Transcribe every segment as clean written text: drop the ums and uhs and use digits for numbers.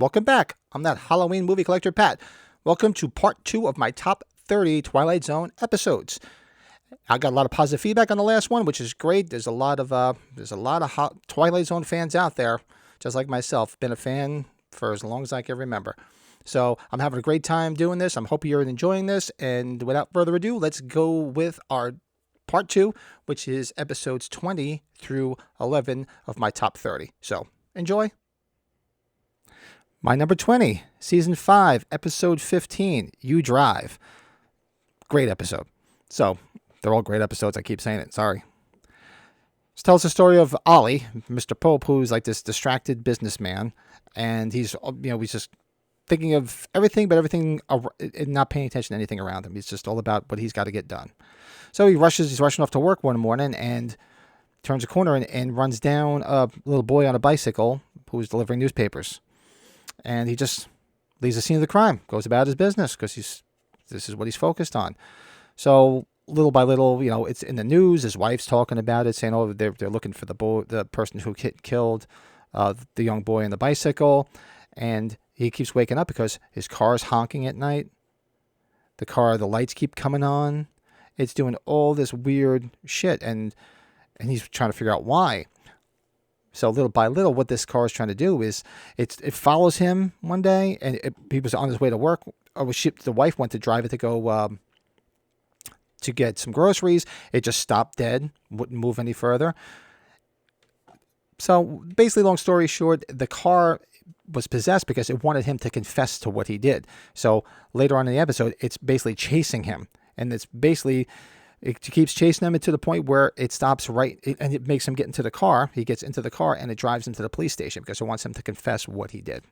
Welcome back. I'm that Halloween movie collector, Pat. Welcome to part 2 of my top 30 Twilight Zone episodes. I got a lot of positive feedback on the last one, which is great. There's a lot of Twilight Zone fans out there, just like myself. Been a fan for as long as I can remember. So I'm having a great time doing this. I'm hoping you're enjoying this. And without further ado, let's go with our part 2, which is episodes 20 through 11 of my top 30. So enjoy. My number 20, season 5, episode 15, You Drive. Great episode. So they're all great episodes. I keep saying it. Sorry. This tells the story of Ollie, Mr. Pope, who's like this distracted businessman, and he's just thinking of everything, but everything, not paying attention to anything around him. He's just all about what he's got to get done. So he's rushing off to work one morning and turns a corner and runs down a little boy on a bicycle who's delivering newspapers. And he just leaves the scene of the crime, goes about his business because this is what he's focused on. So little by little, it's in the news. His wife's talking about it, saying, "Oh, they're looking for the person who killed the young boy on the bicycle." And he keeps waking up because his car's honking at night. The lights keep coming on. It's doing all this weird shit, and he's trying to figure out why. So little by little, what this car is trying to do is it follows him one day, and he was on his way to work. The wife went to drive it to go to get some groceries. It just stopped dead, wouldn't move any further. So basically, long story short, the car was possessed because it wanted him to confess to what he did. So later on in the episode, it's basically chasing him, and it keeps chasing him to the point where it stops and it makes him get into the car. He gets into the car and it drives him to the police station because it wants him to confess what he did.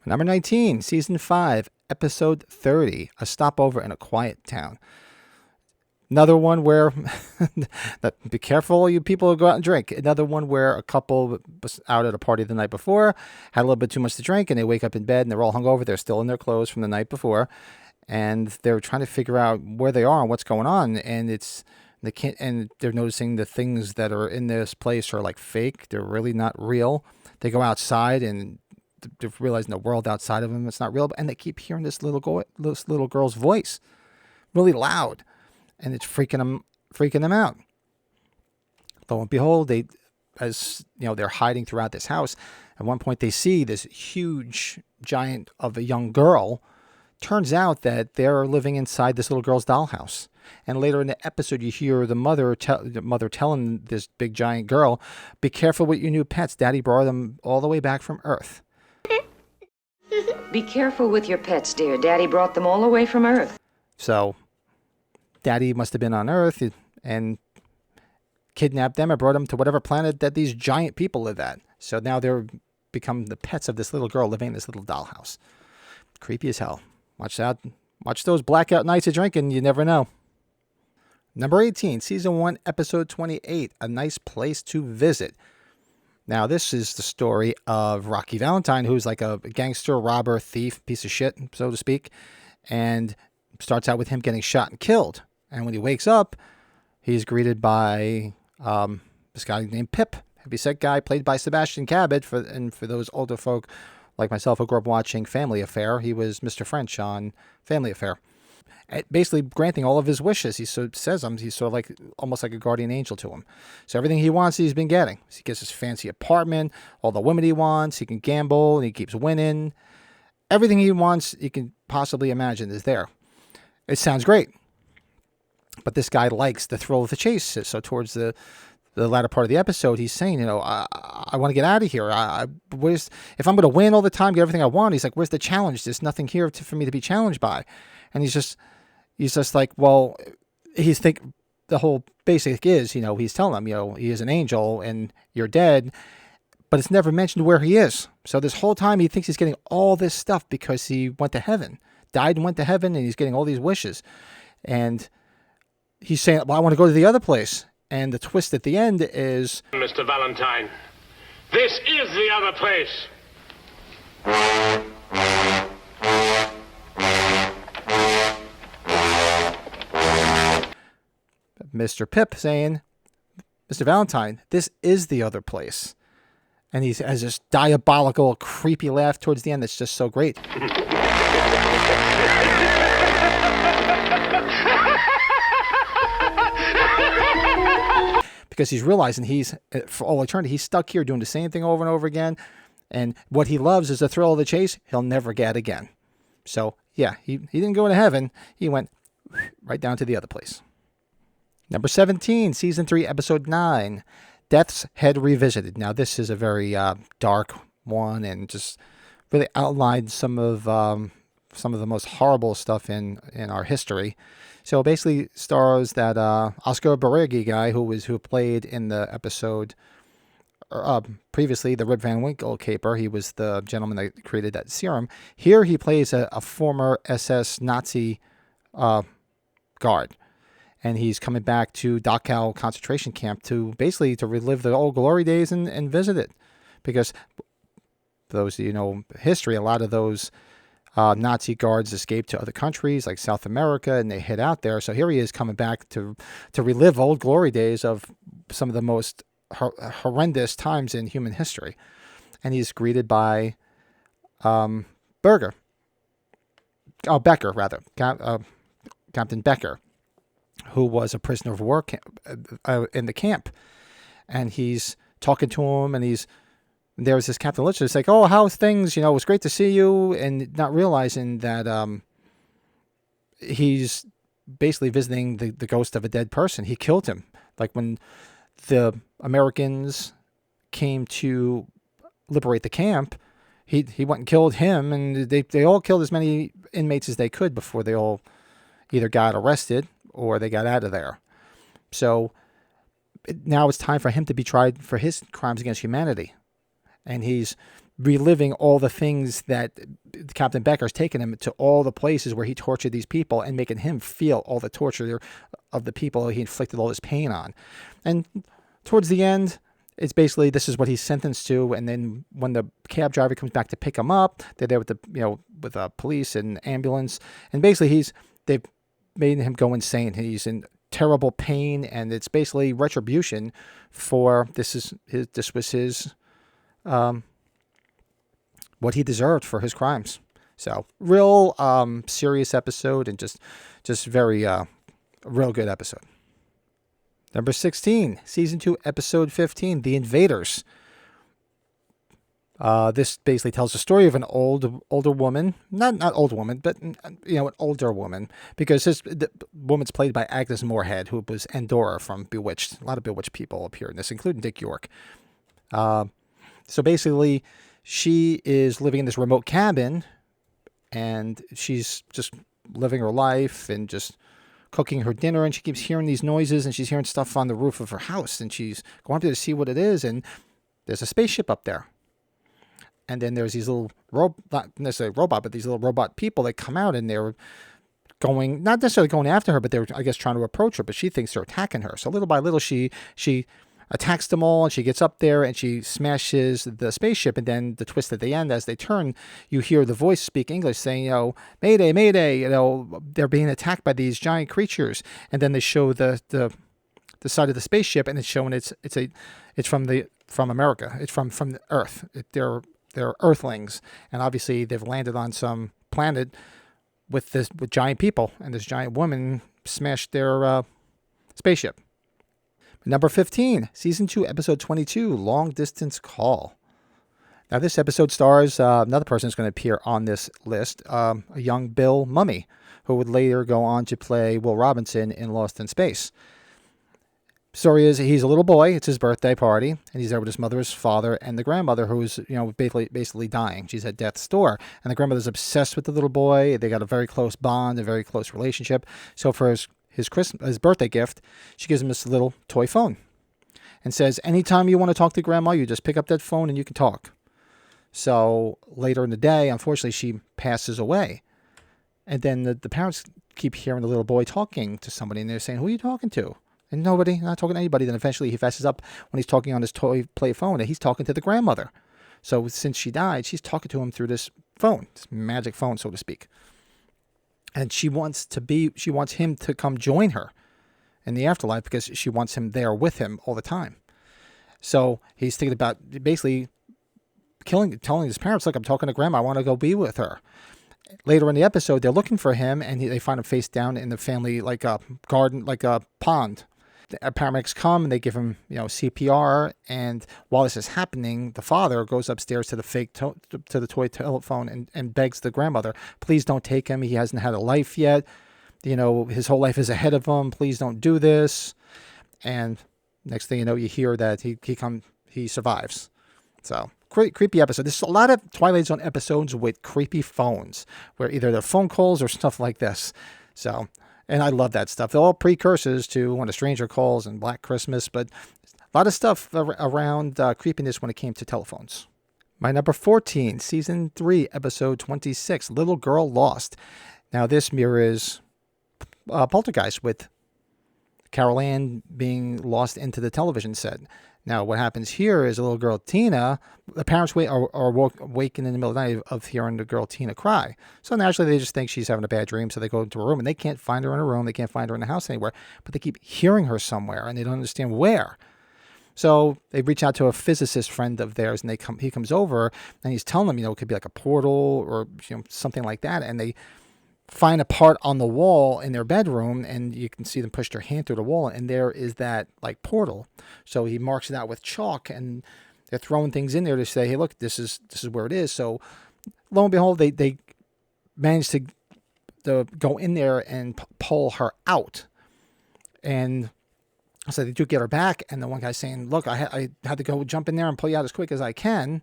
Number 19, season 5, episode 30, A Stopover in a Quiet Town. Another one where, be careful, you people who go out and drink. Another one where a couple was out at a party the night before, had a little bit too much to drink, and they wake up in bed and they're all hungover. They're still in their clothes from the night before. And they're trying to figure out where they are and what's going on. And they're noticing the things that are in this place are like fake. They're really not real. They go outside and they're realizing the world outside of them, it's not real. And they keep hearing this little girl's voice, really loud. And it's freaking them out. Lo and behold, they're hiding throughout this house. At one point, they see this huge giant of a young girl. Turns out that they're living inside this little girl's dollhouse. And later in the episode, you hear the mother telling this big giant girl, "Be careful with your new pets. Daddy brought them all the way back from Earth." Be careful with your pets, dear. Daddy brought them all the way from Earth. So Daddy must have been on Earth and kidnapped them and brought them to whatever planet that these giant people live at. So now they're become the pets of this little girl living in this little dollhouse. Creepy as hell. Watch out. Watch those blackout nights of drinking. You never know. Number 18, season 1, episode 28, A Nice Place to Visit. Now, this is the story of Rocky Valentine, who's like a gangster, robber, thief, piece of shit, so to speak. And starts out with him getting shot and killed. And when he wakes up, he's greeted by this guy named Pip, heavyset guy, played by Sebastian Cabot. For those older folk like myself who grew up watching Family Affair, he was Mr. French on Family Affair. Basically granting all of his wishes. He's sort of like almost like a guardian angel to him. So everything he wants, he's been getting. He gets his fancy apartment, all the women he wants, he can gamble, and he keeps winning. Everything he wants, he can possibly imagine is there. It sounds great. But this guy likes the thrill of the chase. So towards the latter part of the episode, he's saying, I want to get out of here. If I'm going to win all the time, get everything I want, he's like, where's the challenge? There's nothing here for me to be challenged by. And he's just like, well, the whole basic is, he's telling him, he is an angel and you're dead, but it's never mentioned where he is. So this whole time he thinks he's getting all this stuff because he went to heaven, died and went to heaven, and he's getting all these wishes. And he's saying, well, I want to go to the other place. And the twist at the end is, Mr. Valentine, this is the other place. Mr. Pip saying, Mr. Valentine, this is the other place. And he has this diabolical, creepy laugh towards the end that's just so great. Because he's realizing he's, for all eternity, he's stuck here doing the same thing over and over again. And what he loves is the thrill of the chase he'll never get again. So, yeah, he didn't go to heaven. He went right down to the other place. Number 17, Season 3, Episode 9, Death's Head Revisited. Now, this is a very dark one and just really outlined some of the most horrible stuff in our history. So basically stars that Oscar Borregi guy who played in the episode previously, the Rip Van Winkle caper. He was the gentleman that created that serum. Here he plays a former SS Nazi guard. And he's coming back to Dachau concentration camp to relive the old glory days and visit it. Because those of you know history, a lot of those Nazi guards escaped to other countries like South America, and they hid out there. So here he is coming back to relive old glory days of some of the most horrendous times in human history. And he's greeted by Becker, rather, Captain Becker, who was a prisoner of war in the camp. And he's talking to him, and there's this Captain Litcher that's like, oh, how's things? You know, it was great to see you. And not realizing that he's basically visiting the ghost of a dead person. He killed him. Like when the Americans came to liberate the camp, he went and killed him. And they all killed as many inmates as they could before they all either got arrested or they got out of there. So now it's time for him to be tried for his crimes against humanity. And he's reliving all the things that Captain Becker's taken him to, all the places where he tortured these people and making him feel all the torture of the people he inflicted all this pain on. And towards the end, it's basically this is what he's sentenced to. And then when the cab driver comes back to pick him up, they're there with the police and ambulance. And basically they've made him go insane. He's in terrible pain, and it's basically retribution for this was his what he deserved for his crimes. So real serious episode, and just very real good episode. Number 16, Season 2, Episode 15, The Invaders. This basically tells the story of an older woman, not old woman, but an older woman, because the woman's played by Agnes Moorehead, who was Endora from Bewitched. A lot of Bewitched people appear in this, including Dick York. So basically, she is living in this remote cabin, and she's just living her life and just cooking her dinner, and she keeps hearing these noises, and she's hearing stuff on the roof of her house, and she's going up there to see what it is, and there's a spaceship up there. And then there's these little not necessarily robot, but these little robot people that come out, and they're not necessarily going after her, but they're, I guess, trying to approach her, but she thinks they're attacking her. So little by little, she attacks them all, and she gets up there, and she smashes the spaceship. And then the twist at the end, as they turn, you hear the voice speak English saying, Mayday, Mayday, they're being attacked by these giant creatures. And then they show the side of the spaceship, and it's showing it's from America. It's from the Earth. They're Earthlings, and obviously they've landed on some planet with giant people, and this giant woman smashed their spaceship. Number 15, Season 2, Episode 22, Long Distance Call. Now, this episode stars another person who's going to appear on this list, a young Bill Mumy, who would later go on to play Will Robinson in Lost in Space. Story is he's a little boy. It's his birthday party, and he's there with his mother, his father, and the grandmother, who's basically dying. She's at death's door, and the grandmother's obsessed with the little boy. They got a very close bond, a very close relationship. So for his birthday gift, she gives him this little toy phone, and says, "Anytime you want to talk to Grandma, you just pick up that phone and you can talk." So later in the day, unfortunately, she passes away, and then the parents keep hearing the little boy talking to somebody, and they're saying, "Who are you talking to?" And not talking to anybody. Then eventually he fesses up when he's talking on his toy play phone, and he's talking to the grandmother. So since she died, she's talking to him through this phone, this magic phone, so to speak. And she wants him to come join her in the afterlife because she wants him there with him all the time. So he's thinking about basically telling his parents, look, I'm talking to grandma. I want to go be with her. Later in the episode, they're looking for him, and they find him face down in the family, like a garden, like a pond. The paramedics come, and they give him, CPR. And while this is happening, the father goes upstairs to the toy telephone and begs the grandmother, please don't take him. He hasn't had a life yet. His whole life is ahead of him. Please don't do this. And next thing you know, you hear that he survives. So creepy episode. There's a lot of Twilight Zone episodes with creepy phones, where either they're phone calls or stuff like this. So, and I love that stuff. They're all precursors to When a Stranger Calls and Black Christmas, but a lot of stuff around creepiness when it came to telephones. My number 14, season 3, episode 26, Little Girl Lost. Now this mirrors Poltergeist, with Carol Ann being lost into the television set. Now, what happens here is a little girl, Tina, the parents are waking in the middle of the night of hearing the girl, Tina, cry. So naturally, they just think she's having a bad dream, so they go into her room, and they can't find her in her room. They can't find her in the house anywhere, but they keep hearing her somewhere, and they don't understand where. So they reach out to a physicist friend of theirs, and he comes over, and he's telling them, it could be like a portal or something like that, and they find a part on the wall in their bedroom, and you can see them push their hand through the wall, and there is that like portal. So he marks it out with chalk, and they're throwing things in there to say, hey, look, this is where it is. So lo and behold, they managed to go in there and pull her out. And so they do get her back, and the one guy's saying, look, I had to go jump in there and pull you out as quick as I can,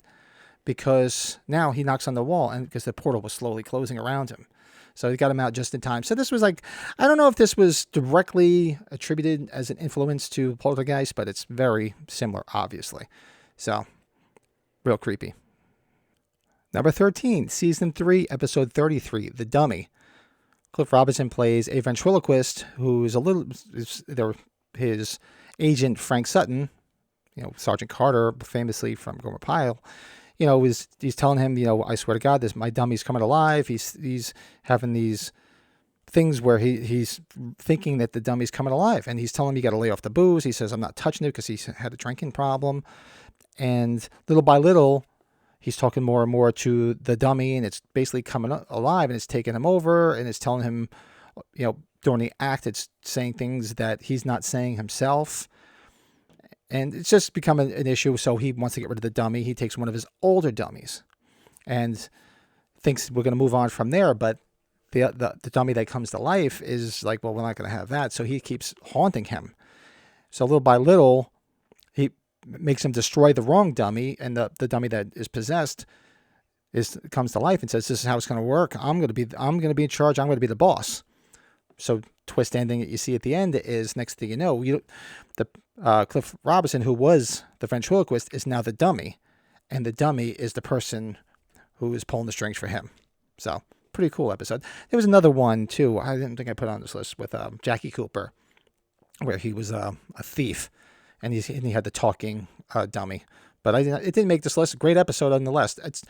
because now he knocks on the wall, and because the portal was slowly closing around him. So he got him out just in time. So this was like, I don't know if this was directly attributed as an influence to Poltergeist, but it's very similar, obviously. So, real creepy. Number 13, season 3, episode 33, The Dummy. Cliff Robinson plays a ventriloquist who's his agent, Frank Sutton, Sergeant Carter, famously from Gomer Pyle. He's telling him, I swear to God, my dummy's coming alive. He's having these things where he's thinking that the dummy's coming alive, and he's telling him you got to lay off the booze. He says, I'm not touching it, because he's had a drinking problem. And little by little, he's talking more and more to the dummy, and it's basically coming alive, and it's taking him over, and it's telling him, during the act, it's saying things that he's not saying himself. And it's just become an issue, so he wants to get rid of the dummy. He takes one of his older dummies and thinks we're going to move on from there. But the dummy that comes to life is like, well, we're not going to have that. So he keeps haunting him. So little by little, he makes him destroy the wrong dummy, and the dummy that is possessed comes to life and says, this is how it's going to work. I'm going to be in charge. I'm going to be the boss. So twist ending that you see at the end is, next thing you know, Cliff Robinson, who was the ventriloquist, is now the dummy, and the dummy is the person who is pulling the strings for him. So pretty cool episode. There was another one too. I didn't think I put on this list, with Jackie Cooper, where he was a thief, and he had the talking dummy. But it didn't make this list. Great episode on the list. It's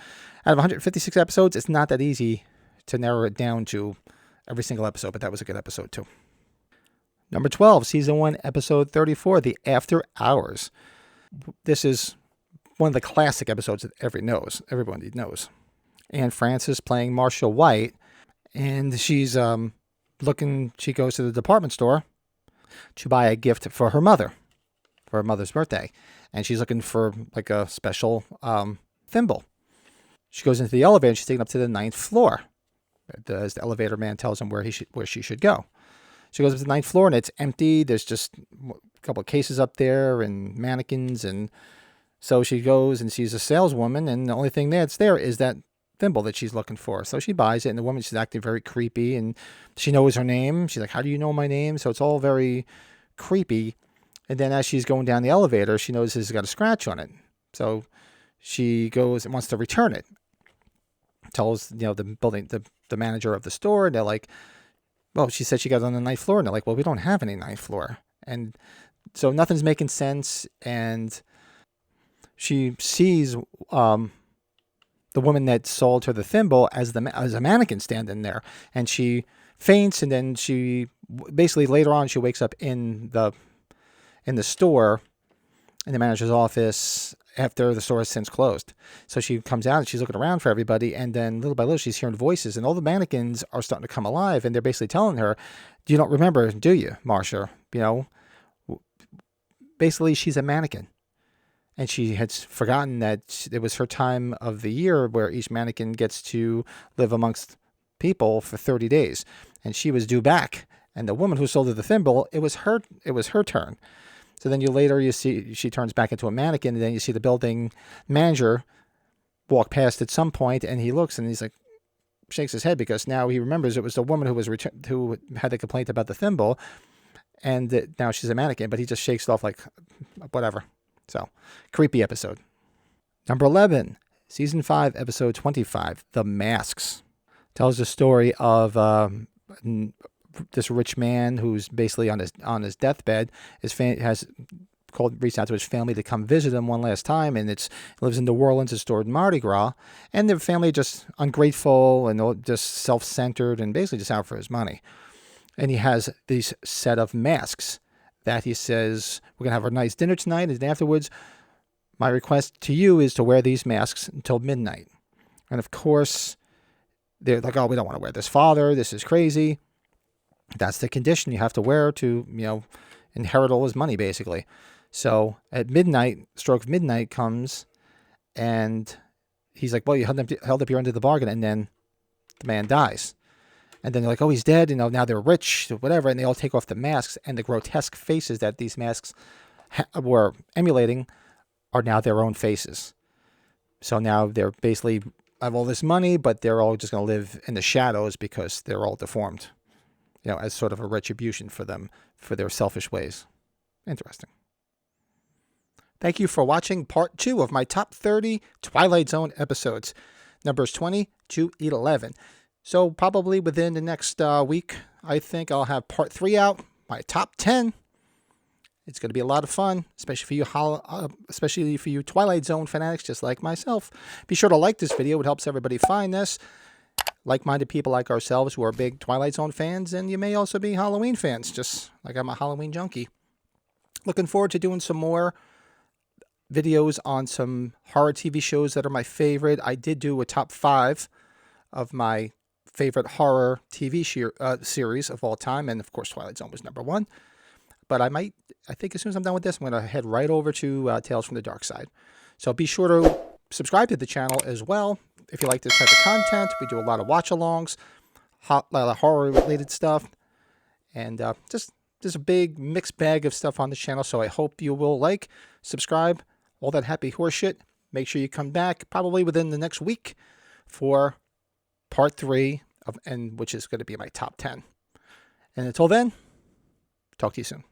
out of 156 episodes. It's not that easy to narrow it down to every single episode, but that was a good episode too. Number 12, season 1, episode 34, The After Hours. This is one of the classic episodes that everybody knows. Anne Francis playing Marcia White, and she's she goes to the department store to buy a gift for her mother, for her mother's birthday, and she's looking for like a special thimble. She goes into the elevator, and she's taken up to the 9th floor. As the elevator man tells him where she should go. She goes up to the 9th floor, and it's empty. There's just a couple of cases up there and mannequins. And so she goes and sees a saleswoman, and the only thing that's there is that thimble that she's looking for. So she buys it, and the woman, she's acting very creepy, and she knows her name. She's like, how do you know my name? So it's all very creepy. And then as she's going down the elevator, she notices it's got a scratch on it. So she goes and wants to return it. Tells, the manager of the store, and they're like, well, she said she got on the 9th floor, and they're like, well, we don't have any 9th floor. And so nothing's making sense, and she sees the woman that sold her the thimble as a mannequin standing there, and she faints, and then she basically later on she wakes up in the store in the manager's office, after the store has since closed. So she comes out and she's looking around for everybody, and then little by little she's hearing voices, and all the mannequins are starting to come alive, and they're basically telling her, "You don't remember, do you, Marsha? Basically she's a mannequin." And she had forgotten that it was her time of the year where each mannequin gets to live amongst people for 30 days. And she was due back. And the woman who sold her the thimble, it was her turn. So then you see she turns back into a mannequin, and then you see the building manager walk past at some point, and he looks and he's like, shakes his head, because now he remembers it was the woman who had the complaint about the thimble, and now she's a mannequin, but he just shakes it off like whatever. So, creepy episode. Number 11, Season 5, Episode 25, The Masks. Tells the story of this rich man who's basically on his deathbed. Reached out to his family to come visit him one last time, and lives in New Orleans, it's stored in Mardi Gras, and the family just ungrateful and just self-centered and basically just out for his money. And he has these set of masks that he says, we're going to have a nice dinner tonight, and afterwards, my request to you is to wear these masks until midnight. And of course, they're like, oh, we don't want to wear this, Father. This is crazy. That's the condition you have to wear to, inherit all his money, basically. So at midnight, stroke of midnight comes, and he's like, well, you held up your end of the bargain, and then the man dies. And then they're like, oh, he's dead. Now they're rich, whatever. And they all take off the masks, and the grotesque faces that these masks were emulating are now their own faces. So now they're basically have all this money, but they're all just going to live in the shadows because they're all deformed, as sort of a retribution for them, for their selfish ways. Interesting. Thank you for watching part 2 of my top 30 Twilight Zone episodes, numbers 20 to 11. So probably within the next week, I think I'll have part 3 out, my top 10. It's going to be a lot of fun, especially for you Twilight Zone fanatics just like myself. Be sure to like this video. It helps everybody find this. Like-minded people like ourselves who are big Twilight Zone fans, and you may also be Halloween fans, just like I'm a Halloween junkie. Looking forward to doing some more videos on some horror TV shows that are my favorite. I did do a top 5 of my favorite horror TV series of all time, and of course Twilight Zone was number 1. But I think as soon as I'm done with this, I'm going to head right over to Tales from the Dark Side. So be sure to subscribe to the channel as well if you like this type of content. We do a lot of watch-alongs, a lot of horror-related stuff, and just there's a big mixed bag of stuff on the channel, so I hope you will like, subscribe, all that happy horseshit. Make sure you come back probably within the next week for part 3, which is going to be my top 10. And until then, talk to you soon.